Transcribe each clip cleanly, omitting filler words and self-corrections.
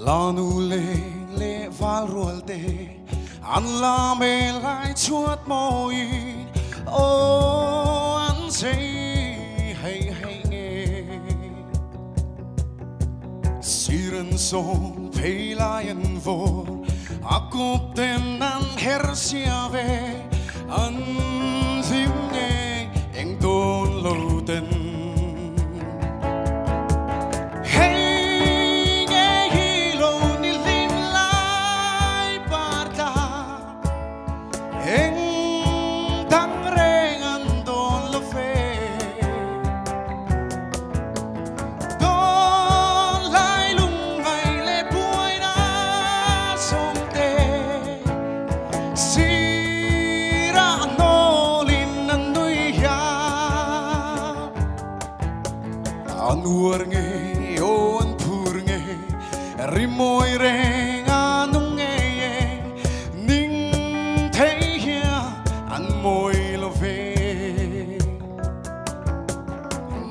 La nu le val ruolte an la me lai chuột môi ô an say hay nghe siren song pay lion vor akup ten an hersia ve an sim nghe eng don lo ten Anur nge o an pur nge rimoy reng anung nge ning thấy hia an môi lo về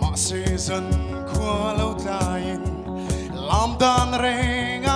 mà se dân qua lâu dài làm đàn reng